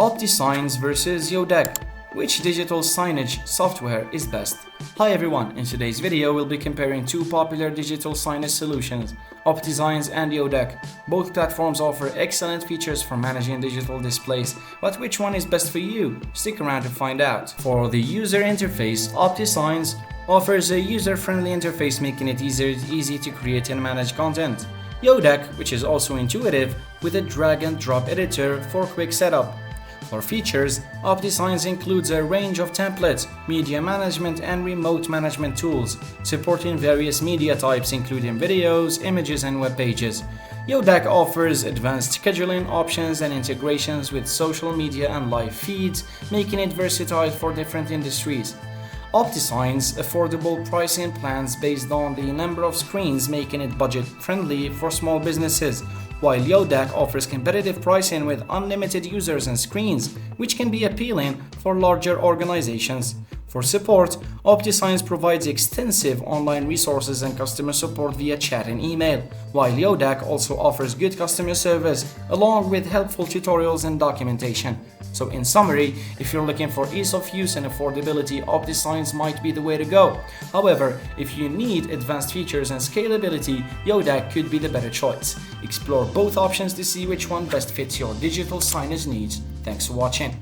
Optisigns versus Yodeck. Which digital signage software is best? Hi everyone, in today's video we'll be comparing two popular digital signage solutions, Optisigns and Yodeck. Both platforms offer excellent features for managing digital displays, but which one is best for you? Stick around to find out. For the user interface, Optisigns offers a user-friendly interface making it easy to create and manage content. Yodeck, which is also intuitive, with a drag-and-drop editor for quick setup. For features, Optisigns includes a range of templates, media management and remote management tools, supporting various media types including videos, images and web pages. Yodeck offers advanced scheduling options and integrations with social media and live feeds, making it versatile for different industries. Optisigns affordable pricing plans based on the number of screens, making it budget-friendly for small businesses, while Yodeck offers competitive pricing with unlimited users and screens, which can be appealing for larger organizations. For support, Optisigns provides extensive online resources and customer support via chat and email, while Yodeck also offers good customer service along with helpful tutorials and documentation. So in summary, if you're looking for ease of use and affordability, Optisigns might be the way to go. However, if you need advanced features and scalability, Yodeck could be the better choice. Explore both options to see which one best fits your digital signage needs. Thanks for watching.